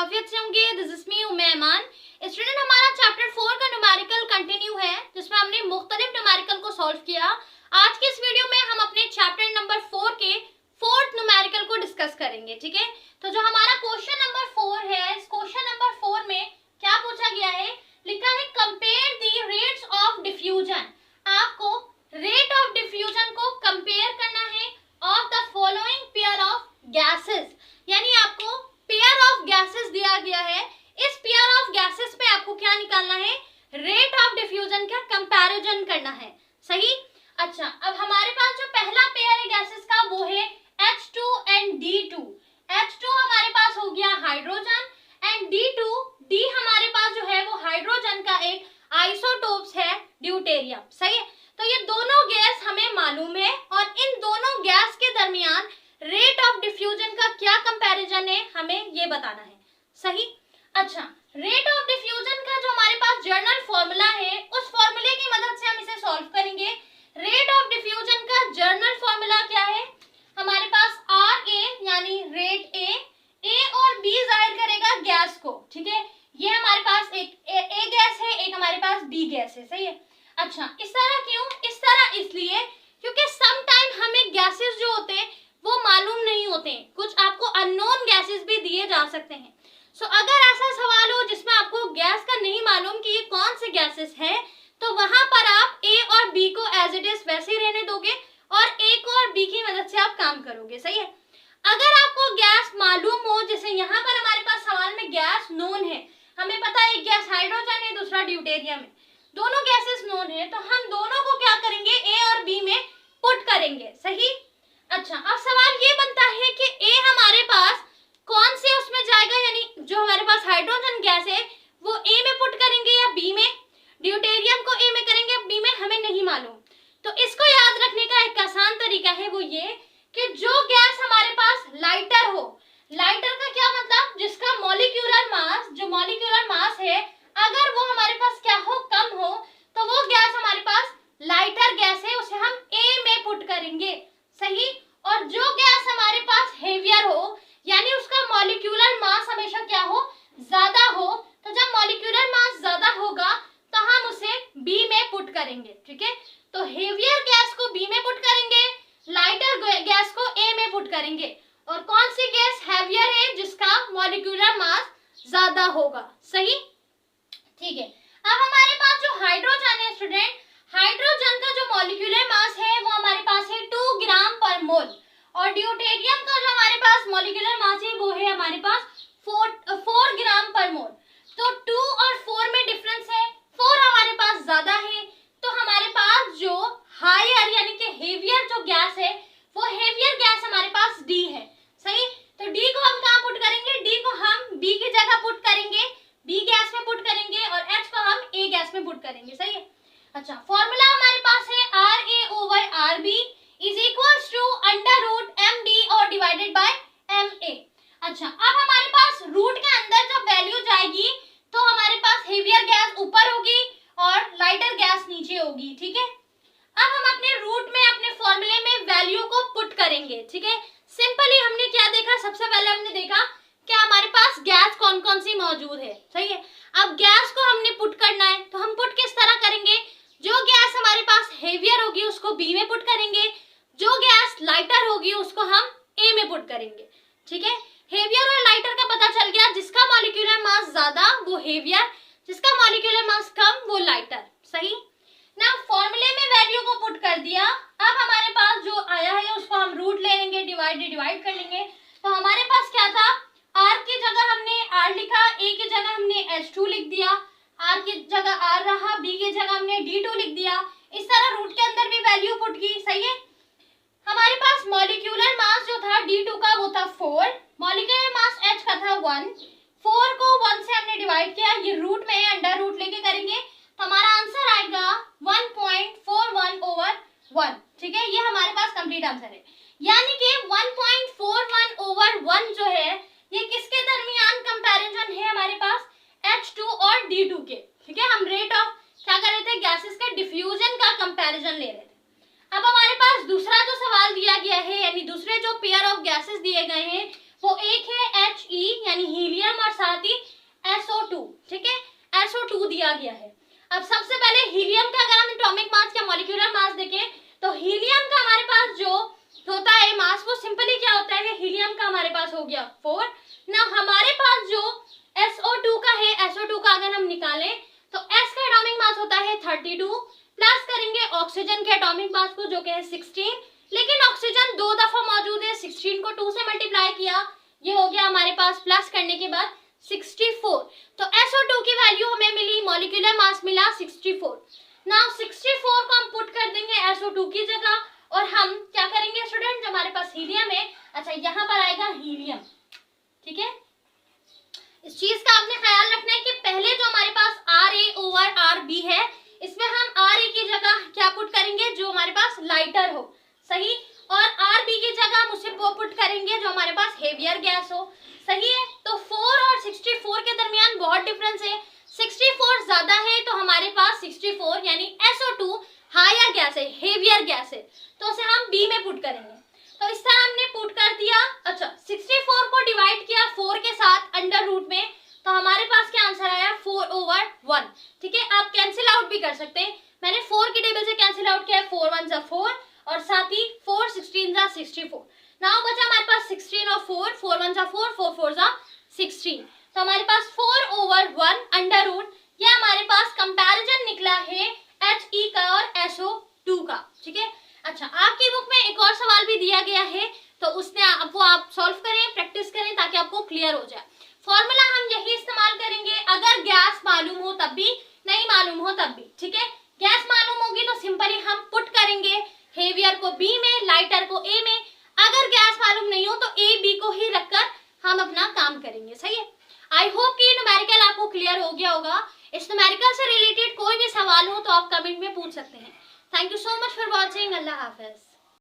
आफियत से होंगे। This is me Umman. Student, हमारा चैप्टर 4 का न्यूमेरिकल कंटिन्यू है, जिसमें हमने मुख्तलिफ न्यूमेरिकल को सॉल्व किया। आज के इस वीडियो में हम अपने चैप्टर नंबर 4 के फोर्थ न्यूमेरिकल को डिस्कस करेंगे। ठीक है, तो जो हमारा क्वेश्चन नंबर 4 है, इस क्वेश्चन नंबर 4 में क्या पूछा गया है, लिखा है compare the rates of diffusion. आपको रेट ऑफ डिफ्यूजन को कंपेयर करना है of the following pair of gases, यानी आपको पेयर ऑफ गैसेस दिया गया है। इस पेयर ऑफ गैसेस पे आपको क्या निकालना है, रेट ऑफ डिफ्यूजन का कंपैरिजन करना है। सही। अच्छा, अब हमारे पास जो पहला पेयर है गैसेस का वो है H2 एंड D2। H2 हमारे पास हो गया हाइड्रोजन एंड D2, D हमारे पास जो है वो हाइड्रोजन का एक आइसोटोप्स है ड्यूटेरियम। सही है, तो ये दोनों गैस हमें मालूम है और इन दोनों गैस के दरमियान रेट ऑफ डिफ्यूजन का क्या कंपैरिजन है हमें ये बताना है। सही। अच्छा, रेट ऑफ डिफ्यूजन का जो हमारे पास जर्नल फॉर्मूला है, उस फॉर्मूले की मदद से हम इसे सॉल्व करेंगे। रेट ऑफ डिफ्यूजन का जर्नल फॉर्मूला क्या है, हमारे पास RA यानी रेट A और B जाहिर करेगा गैस को। ठीक है, ये हमारे पास एक A गैस है, एक हमारे पास B गैस है। सही है। अच्छा, इस तरह क्यों, इस तरह इसलिए क्योंकि सम टाइम हमें गैसेस जो होते हैं वो मालूम नहीं होते हैं, कुछ आपको अननोन गैसेस भी दिए जा सकते हैं। सो अगर ऐसा सवाल हो जिसमें आपको गैस का नहीं मालूम कि ये कौन से गैसेस है, तो वहां पर आप A और B को एज इट इज वैसे ही रहने दोगे और A को और B की मदद से आप काम करोगे। सही है। अगर आपको गैस मालूम हो, जैसे यहाँ पर हमारे पास सवाल में गैस नोन है, हमें पता है एक गैस हाइड्रोजन है, दूसरा ड्यूटेरियम है, दोनों गैसेस नोन है, तो हम दोनों को क्या करेंगे, A और B में पुट करेंगे। सही। अच्छा, अब सवाल ये बनता है कि A हमारे पास कौन से उसमें जाएगा, यानी जो हमारे पास हाइड्रोजन गैस है वो A में पुट करेंगे या B में, ड्यूटेरियम को A में करेंगे या B में, हमें नहीं मालूम। तो इसको याद रखने का एक आसान तरीका है वो ये कि जो गैस हमारे पास लाइटर हो, लाइटर का क्या मतलब, जिसका मॉलिक्यूलर मास, जो मॉलिक्यूलर मास है अगर वो हमारे पास क्या हो, कम हो, तो वो गैस हमारे पास लाइटर गैस है, उसे हम A में पुट करेंगे। सही। और जो गैस हमारे पास हेवियर हो, यानी उसका मॉलिक्यूलर मास हमेशा क्या हो, ज्यादा हो, तो जब मॉलिक्यूलर मास ज्यादा होगा तो हम उसे B में पुट करेंगे। ठीक है, तो हेवियर गैस को B में पुट करेंगे, लाइटर गैस को A में पुट करेंगे। और कौन सी गैस हैवियर है, जिसका मॉलिक्यूलर मास ज्यादा होगा। सही। ठीक है, अब हमारे पास जो हाइड्रोजन है स्टूडेंट, हाइड्रोजन का जो मॉलिक्यूलर मास है वो हमारे पास है 2 ग्राम पर मोल, और ड्यूटेरियम का जो हमारे पास मॉलिक्यूलर मास है वो है हमारे पास 4 ग्राम पर मोल। तो 2 और 4 में डिफरेंस है, 4 हमारे पास ज्यादा है, तो हमारे पास जो हायर यानी कि हेवियर जो गैस है वो हेवियर गैस हमारे पास D है। सही। तो D को हम कहाँ पुट करेंगे, D को हम B की जगह पुट करेंगे, B गैस में पुट करेंगे, और H को हम A गैस में पुट करेंगे। सही है। अच्छा, फॉर्मूला हमारे पास है RA over RB is equals to under root MD और डिवाइडेड बाय MA। अच्छा, अब हमारे पास रूट के अंदर जब वैल्यू जाएगी तो हमारे पास हेवियर गैस ऊपर होगी और लाइटर गैस नीचे होगी। ठीक है, अब हम अपने रूट में, अपने फॉर्मूले में वैल्यू को पुट करेंगे। ठीक है, सिंपली हमने क्या देखा, सबसे पहले हमने देखा कि हमारे पास गैस कौन कौन सी मौजूद है। सही है। अब गैस को हमने पुट करना है, तो हम पुट किस तरह करेंगे, जो गैस हमारे पास हेवियर होगी उसको B में पुट करेंगे, जो गैस लाइटर होगी उसको हम A में पुट करेंगे। ठीक है, हेवियर और लाइटर का पता चल गया, जिसका मॉलिक्यूलर मास ज्यादा वो हेवियर, जिसका मॉलिक्यूलर मास कम वो लाइटर। सही ना, फॉर्मूले में वैल्यू को पुट कर दिया। अब हमारे पास जो आया है उसको हम रूट ले लेंगे, डिवाइड कर लेंगे। तो हमारे पास क्या था, R की जगह हमने R लिखा, A की जगह हमने H2 लिख दिया, R की जगह R रहा, B की जगह हमने D2 लिख दिया। इस तरह रूट के अंदर भी वैल्यू पुट की। सही है। हमारे पास मॉलिक्यूलर मास जो था D2 का वो था 4, मॉलिक्यूलर मास H का था 1, 4 को 1 से हमने डिवाइड किया, ये रूट में अंडर रूट लेके करेंगे तो हमारा आंसर आएगा 1.41 ओवर 1। ठीक है, ये हमारे पास कंप्लीट आंसर है, यानी कि 1.41 ओवर 1 जो है ये किसके दरमियान कंपैरिजन है, हमारे पास H2 और D2 के। ठीक है, हम रेट ऑफ क्या कर रहे थे, गैसेस के डिफ्यूजन का कंपैरिजन ले रहे थे। अब हमारे पास दूसरा जो सवाल दिया गया है, यानी दूसरे जो पेयर ऑफ गैसेस दिए गए हैं वो एक है He यानी हीलियम और साथ ही SO2, ठीक है, SO2 दिया गया है। अब सबसे पहले हीलियम का अगर हम एटॉमिक मास या मॉलिक्यूलर मास देखें तो हीलियम का हमारे पास जो होता है मास वो सिंपली क्या होता है, हीलियम का हमारे पास हो गया 4। ना हमारे पास जो SO2 का है, SO2 का अगर हम निकालें तो S का एटॉमिक मास होता है 32, प्लस करेंगे ऑक्सीजन के एटॉमिक मास को जो कि है 16, लेकिन ऑक्सीजन 2 दफा मौजूद है, 16 को 2 से मल्टीप्लाई किया, ये हो गया हमारे पास प्लस करने के बाद 64। तो SO2 की वैल्यू हमें मिली, मॉलिक्यूलर मास मिला 64। नाउ 64 को हम पुट कर देंगे SO2 की जगह और हम क्या करेंगे स्टूडेंट, हमारे पास हीलियम है, अच्छा यहाँ पर आएगा हीलियम, ठीक है। इस चीज का आपने ख्याल रखना है कि पहले जो हमारे पास Ra ओवर Rb है, इसमें हम Ra की जगह क्या पुट करेंगे, जो हमारे पास लाइटर हो, सही, और Rb की जगह हम उसे वो पुट करेंगे जो हमारे पास हेवियर गैस हो, सही है। तो 4 और 64 के दरमियान बहुत डिफरेंस है, 64 ज्यादा है तो हमारे पास 64 यानी SO2 हायर गैस है, हेवियर गैस है, तो उसे हम बी में पुट करेंगे। तो इस तरह हमने पुट कर दिया। अच्छा 64 को डिवाइड किया 4 के साथ अंडर रूट में, तो हमारे पास क्या आंसर आया 4/1, ठीक है। आप कैंसिल आउट भी कर सकते हैं, मैंने 4 की टेबल से कैंसिल आउट किया, 4 1 जा 4 और साथ ही 4 16 जा 64। नाउ बचा हमारे पास 16 और 4, 4 1 जा 4, 4 4 जा 16, तो हमारे पास 4/1 अंडर रूट, ये हमारे पास कंपैरिजन निकला है He का और SO2 का, ठीक है। अच्छा आपकी बुक में एक और सवाल भी दिया गया है, तो उसने वो आप सॉल्व करें, प्रैक्टिस करें ताकि आपको क्लियर हो जाए। फॉर्मूला हम यही इस्तेमाल करेंगे, अगर गैस मालूम हो तब भी, नहीं मालूम हो तब भी, ठीक है। गैस मालूम होगी तो सिंपली हम पुट करेंगे हेवियर को बी में, लाइटर को ए में, अगर गैस मालूम नहीं हो तो ए बी को ही रखकर हम अपना काम करेंगे, सही है। आई होप कि न्यूमेरिकल आपको क्लियर हो गया होगा। इस न्यूमेरिकल से रिलेटेड कोई भी सवाल हो तो आप कमेंट में पूछ सकते हैं। Thank you so much for watching. Allah Hafiz.